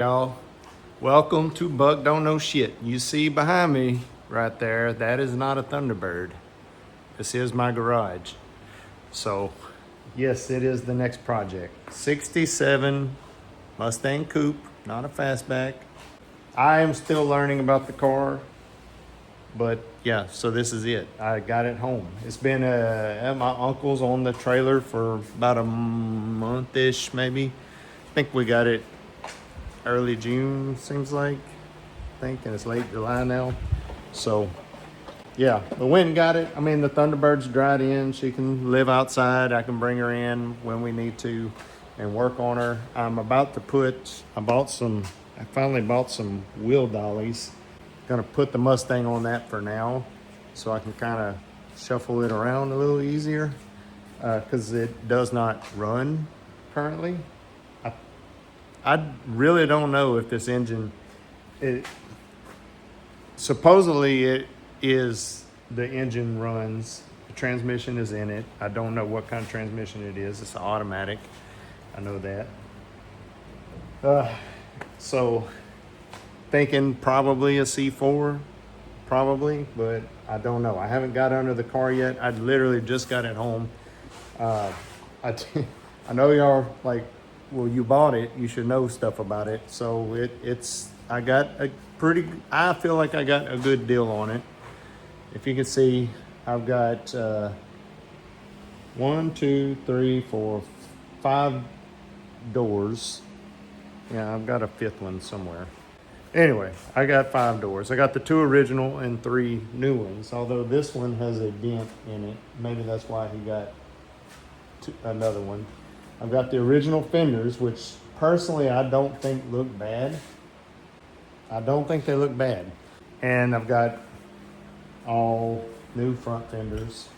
Y'all, welcome to Buck Don't Know Shit. You see behind me right there, that is not a Thunderbird. This is my garage. So, yes, it is the next project. 67 Mustang coupe, not a fastback. I am still learning about the car, but yeah, so this is it. I got it home. It's been at my uncle's on the trailer for about a month-ish, maybe. I think we got it early June, seems like, and it's late July now. So yeah, but went and got it. I mean, the Thunderbird's dried in. She can live outside. I can bring her in when we need to and work on her. I'm about to I finally bought some wheel dollies. Gonna put the Mustang on that for now so I can kind of shuffle it around a little easier because it does not run currently. I really don't know if this engine, supposedly it is, the engine runs, the transmission is in it. I don't know what kind of transmission it is. It's an automatic. I know that. So thinking probably a C4, probably, but I don't know. I haven't got under the car yet. I literally just got it home. I know y'all like, well, you bought it, you should know stuff about it. So I feel like I got a good deal on it. If you can see, I've got 1, 2, 3, 4, 5 doors. Yeah, I've got a fifth one somewhere. Anyway, I got 5 doors. I got the 2 original and 3 new ones, although this one has a dent in it. Maybe that's why he got another one. I've got the original fenders, which personally I don't think look bad. I don't think they look bad. And I've got all new front fenders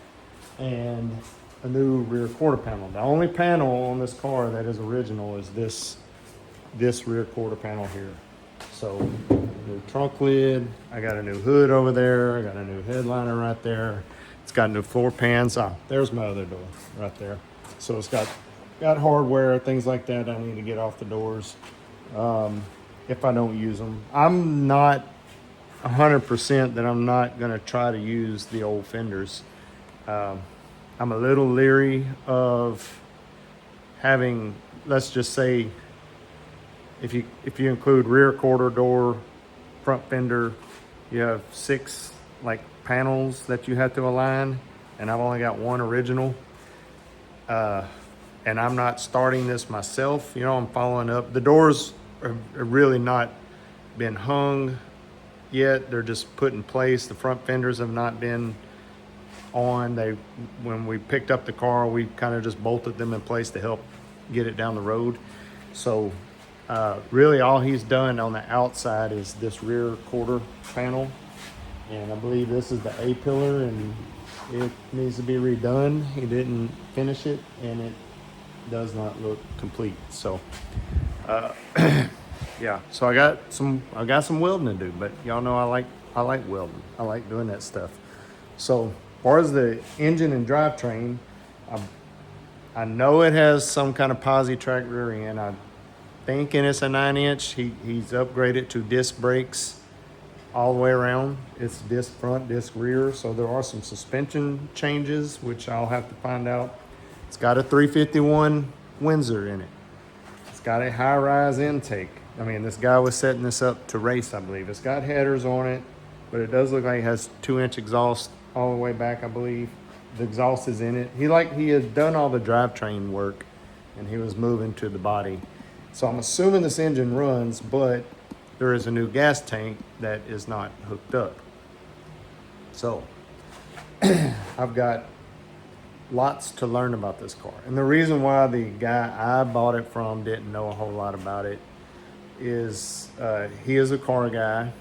and a new rear quarter panel. The only panel on this car that is original is this rear quarter panel here. So new trunk lid, I got a new hood over there, I got a new headliner right there. It's got new floor pans. There's my other door right there. So it's got hardware, things like that I need to get off the doors if I don't use them. I'm not 100% that I'm not going to try to use the old fenders. I'm a little leery of having, let's just say, if you include rear quarter door, front fender, you have 6 like panels that you have to align, and I've only got 1 original. And I'm not starting this myself. You know, I'm following up. The doors have really not been hung yet. They're just put in place. The front fenders have not been on. When we picked up the car, we kind of just bolted them in place to help get it down the road. So really all he's done on the outside is this rear quarter panel. And I believe this is the A pillar and it needs to be redone. He didn't finish it and it does not look complete. So yeah, so I got some welding to do, but y'all know I like welding. I like doing that stuff. So as far as the engine and drivetrain, I know it has some kind of posi track rear end. I'm thinking it's a 9-inch. He's upgraded to disc brakes all the way around. It's disc front, disc rear. So there are some suspension changes, which I'll have to find out. It's got a 351 Windsor in it. It's got a high-rise intake. I mean, this guy was setting this up to race, I believe. It's got headers on it, but it does look like it has 2-inch exhaust all the way back, I believe. The exhaust is in it. He had done all the drivetrain work, and he was moving to the body. So I'm assuming this engine runs, but there is a new gas tank that is not hooked up. So I've got lots to learn about this car. And the reason why the guy I bought it from didn't know a whole lot about it is he is a car guy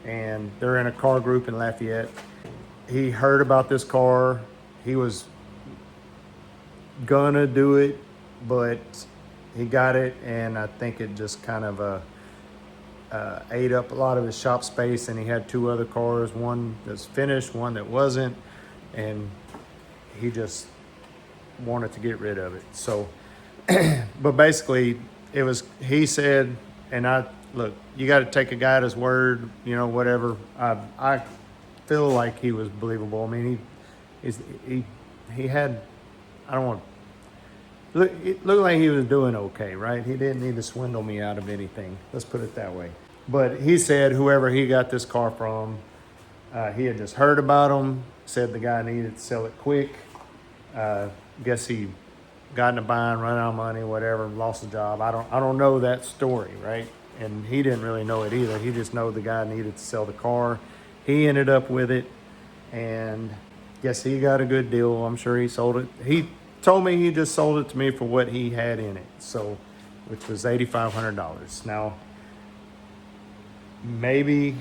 and they're in a car group in Lafayette. He heard about this car. He was gonna do it, but he got it and I think it just kind of ate up a lot of his shop space, and he had 2 other cars, one that's finished, one that wasn't, and he just wanted to get rid of it. So but basically he said and I look, you got to take a guy at his word, you know, whatever. I feel like he was believable. I mean, he had, I don't want look, it looked like he was doing okay, right? He didn't need to swindle me out of anything. Let's put it that way. But he said whoever he got this car from, he had just heard about him, said the guy needed to sell it quick. Guess he got in a bind, run out of money, whatever, lost the job. I don't know that story, right? And he didn't really know it either. He just know the guy needed to sell the car. He ended up with it, and guess he got a good deal. I'm sure he sold it. He told me he just sold it to me for what he had in it, so which was $8,500. Now, maybe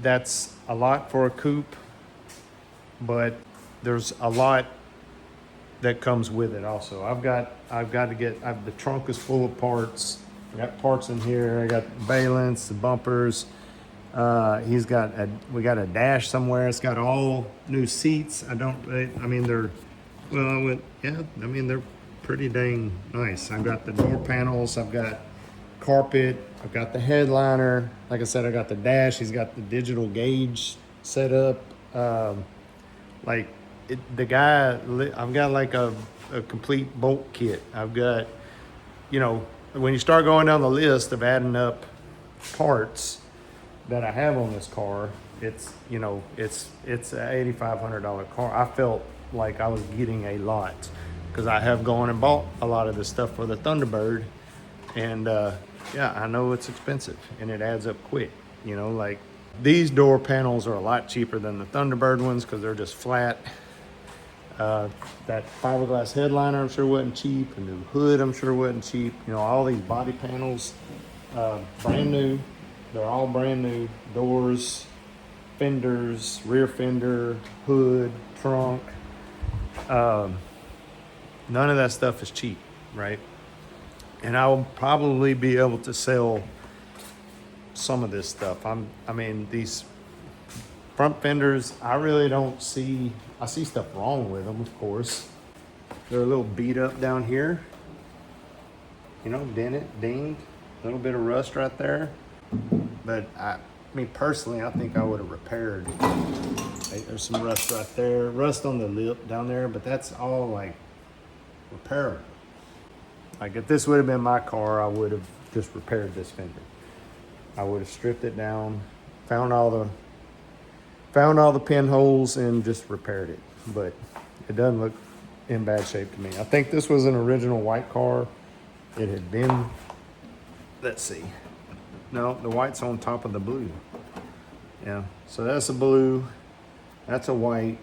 that's a lot for a coupe, but there's a lot that comes with it also. I've got to get, the trunk is full of parts. I got parts in here. I got valence, the bumpers. We got a dash somewhere. It's got all new seats. They're pretty dang nice. I've got the door panels. I've got carpet. I've got the headliner. Like I said, I got the dash. He's got the digital gauge set up. I've got like a complete bolt kit. I've got, when you start going down the list of adding up parts that I have on this car, it's an $8,500 car. I felt like I was getting a lot because I have gone and bought a lot of this stuff for the Thunderbird, and I know it's expensive and it adds up quick. Like these door panels are a lot cheaper than the Thunderbird ones because they're just flat. That fiberglass headliner I'm sure wasn't cheap. A new hood I'm sure wasn't cheap. All these body panels, brand new. They're all brand new. Doors, fenders, rear fender, hood, trunk. None of that stuff is cheap, right? And I'll probably be able to sell some of this stuff. These front fenders, I really don't see, I see stuff wrong with them, of course. They're a little beat up down here. Dented, dinged, a little bit of rust right there. But personally, I think I would have repaired. There's some rust right there, rust on the lip down there, but that's all like repairable. Like if this would have been my car, I would have just repaired this fender. I would have stripped it down, found all the pinholes and just repaired it. But it doesn't look in bad shape to me. I think this was an original white car. It had been, let's see. No, the white's on top of the blue. Yeah, so that's a blue, that's a white.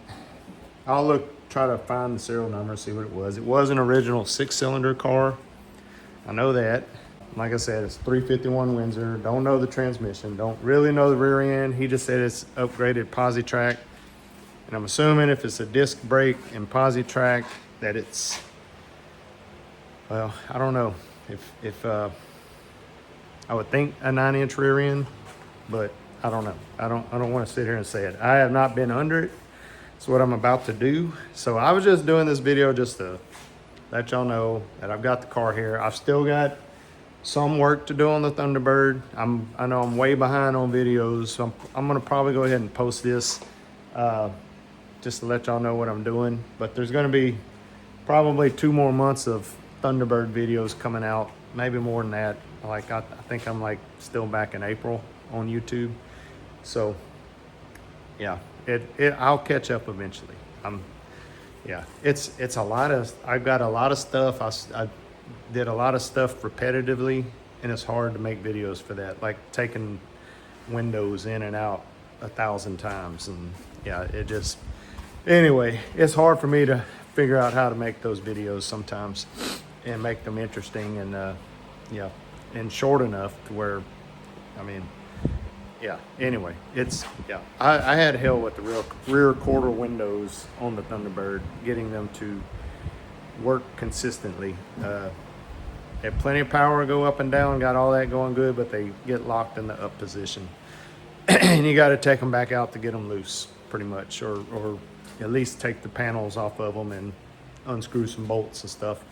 I'll try to find the serial number, see what it was. It was an original 6-cylinder car. I know that. Like I said, it's 351 Windsor. Don't know the transmission. Don't really know the rear end. He just said it's upgraded Positrack. And I'm assuming if it's a disc brake and Positrack that it's, well, I don't know. If I would think a 9-inch rear end, but I don't know. I don't want to sit here and say it. I have not been under it. It's what I'm about to do. So I was just doing this video just to let y'all know that I've got the car here. I've still got some work to do on the Thunderbird. I know I'm way behind on videos, so I'm gonna probably go ahead and post this just to let y'all know what I'm doing. But there's gonna be probably 2 more months of Thunderbird videos coming out, maybe more than that. I think I'm like still back in April on YouTube. So yeah, I'll catch up eventually. It's a lot of, I've got a lot of stuff. I did a lot of stuff repetitively, and it's hard to make videos for that, like taking windows in and out 1,000 times. And anyway, it's hard for me to figure out how to make those videos sometimes and make them interesting and and short enough to where, anyway, I had hell with the rear quarter windows on the Thunderbird, getting them to work consistently. They have plenty of power to go up and down, got all that going good, but they get locked in the up position. And you got to take them back out to get them loose, pretty much, or at least take the panels off of them and unscrew some bolts and stuff.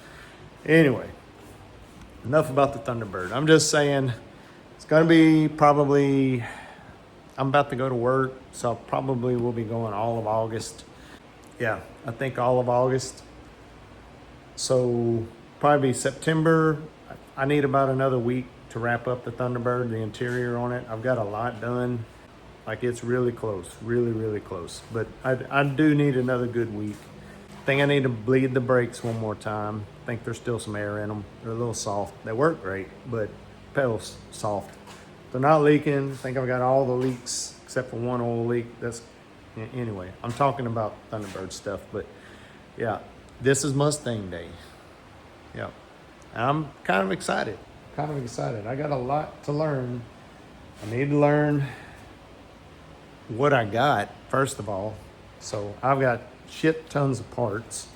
Anyway, enough about the Thunderbird. I'm just saying, gonna be probably, I'm about to go to work, so probably will be going all of August. Yeah, I think all of August. So probably September. I need about another week to wrap up the Thunderbird, the interior on it. I've got a lot done. Like it's really close, really, really close. But I do need another good week. I think I need to bleed the brakes one more time. I think there's still some air in them. They're a little soft. They work great, but pedals soft. They're not leaking. I think I've got all the leaks except for one oil leak. That's, anyway, I'm talking about Thunderbird stuff, but yeah, this is Mustang Day. Yeah, I'm kind of excited. I got a lot to learn. I need to learn what I got, first of all. So I've got shit tons of parts.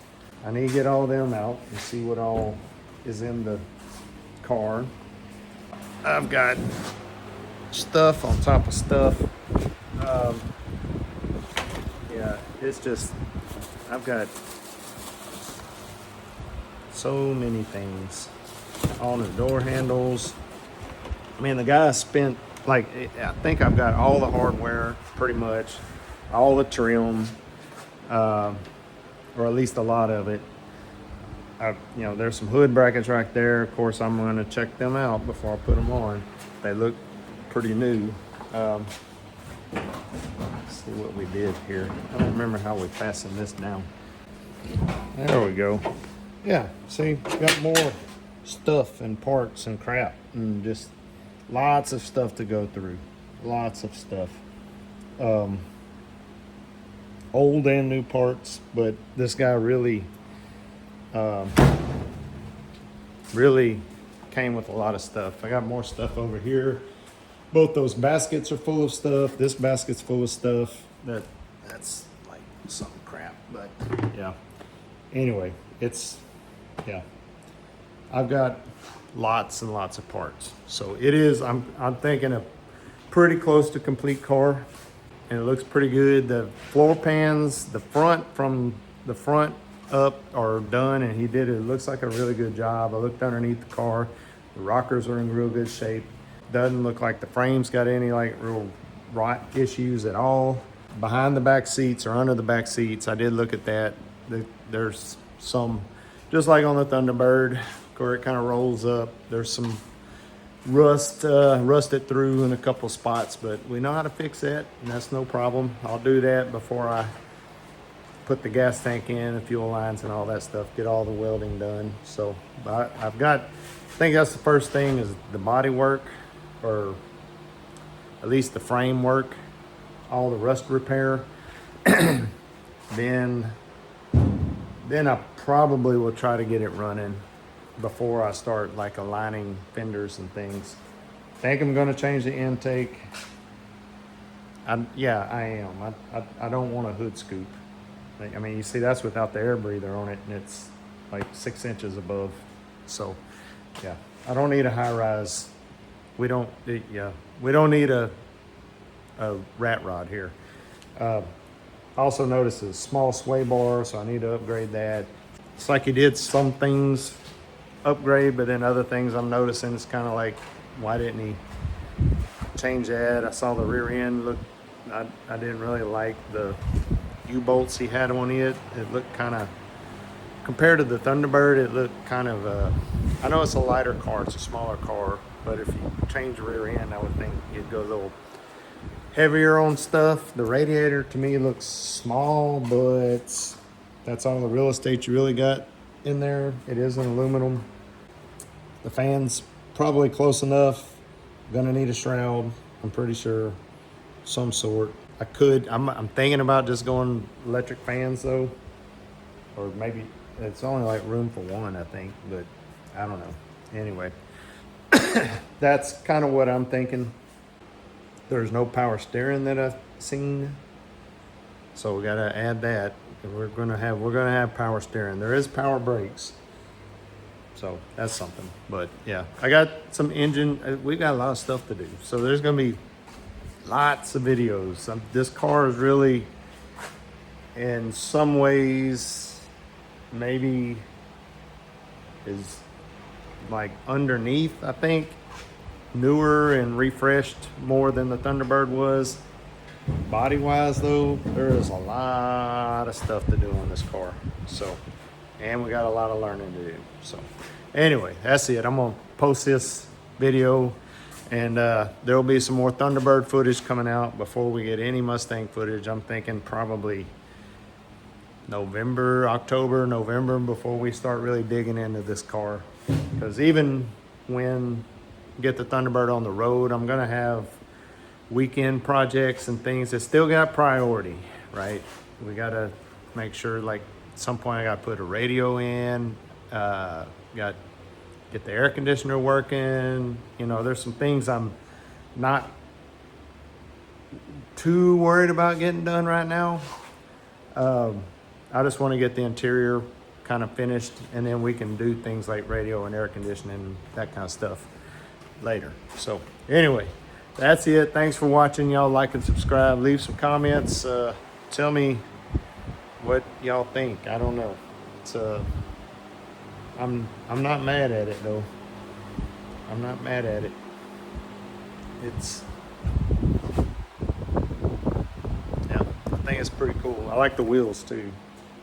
I need to get all them out and see what all is in the car. I've got stuff on top of stuff. Yeah, it's just, I've got so many things on the door handles. I mean, the guy spent, like, I think I've got all the hardware pretty much, all the trim, or at least a lot of it. You know, there's some hood brackets right there. Of course, I'm going to check them out before I put them on. They look pretty new. Let's see what we did here. I don't remember how we fastened this down. There we go. Yeah, see, got more stuff and parts and crap and just lots of stuff to go through. Lots of stuff. Old and new parts, but this guy really came with a lot of stuff. I got more stuff over here. Both those baskets are full of stuff. This basket's full of stuff. That's like some crap, but yeah. Anyway, yeah. I've got lots and lots of parts. So it is, I'm thinking a pretty close to complete car, and it looks pretty good. The floor pans, the front, from the front up are done, and he did it. It looks like a really good job. I looked underneath the car. The rockers are in real good shape. Doesn't look like the frame's got any like real rot issues at all. Behind the back seats or under the back seats, I did look at that. There's some, just like on the Thunderbird, where it kind of rolls up. There's some rusted through in a couple spots, but we know how to fix that, and that's no problem. I'll do that before I put the gas tank in, the fuel lines and all that stuff, get all the welding done. So I've got, I think that's the first thing, is the body work, or at least the frame work, all the rust repair. Then I probably will try to get it running before I start like aligning fenders and things. I think I'm gonna change the intake. Yeah, I am. I don't want a hood scoop. I mean, you see, that's without the air breather on it, and it's like 6 inches above. So yeah, I don't need a high rise. We don't need a rat rod here. Also notice a small sway bar, so I need to upgrade that. It's like he did some things upgrade, but then other things I'm noticing, it's kind of like, why didn't he change that? I saw the rear end look, I didn't really like the U-bolts he had on it. It looked kind of, compared to the Thunderbird, it looked kind of, I know it's a lighter car, it's a smaller car, but if you change the rear end, I would think you'd go a little heavier on stuff. The radiator to me looks small, but that's all the real estate you really got in there. It is an aluminum. The fan's probably close enough. Gonna need a shroud, I'm pretty sure, some sort. I'm thinking about just going electric fans though, or maybe it's only like room for one, I think, but I don't know. Anyway, that's kind of what I'm thinking. There's no power steering that I've seen, so we gotta add that. We're gonna have power steering. There is power brakes, so that's something. But yeah, I got some engine. We got a lot of stuff to do, so there's gonna be lots of videos. This car is really, in some ways, maybe is like underneath, I think. newer and refreshed more than the Thunderbird was. Body wise though, there is a lot of stuff to do on this car. So, and we got a lot of learning to do. So anyway, that's it. I'm gonna post this video, and there'll be some more Thunderbird footage coming out before we get any Mustang footage. I'm thinking probably October, November, before we start really digging into this car. Because even when we get the Thunderbird on the road, I'm gonna have weekend projects and things that still got priority, right? We gotta make sure, like at some point I gotta put a radio in, got get the air conditioner working. You know, there's some things I'm not too worried about getting done right now. I just want to get the interior kind of finished, and then we can do things like radio and air conditioning, that kind of stuff later. So anyway, that's it. Thanks for watching. Y'all like and subscribe. Leave some comments. Tell me what y'all think. I don't know. It's I'm not mad at it though. I'm not mad at it. It's, yeah, I think it's pretty cool. I like the wheels too.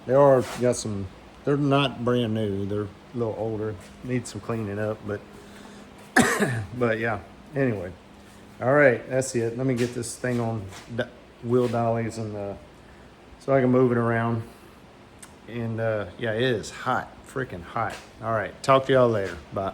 They're not brand new. They're a little older. Need some cleaning up, but but yeah. Anyway, all right, that's it. Let me get this thing on wheel dollies and so I can move it around. And yeah, it is hot, freaking hot. All right, talk to y'all later. Bye.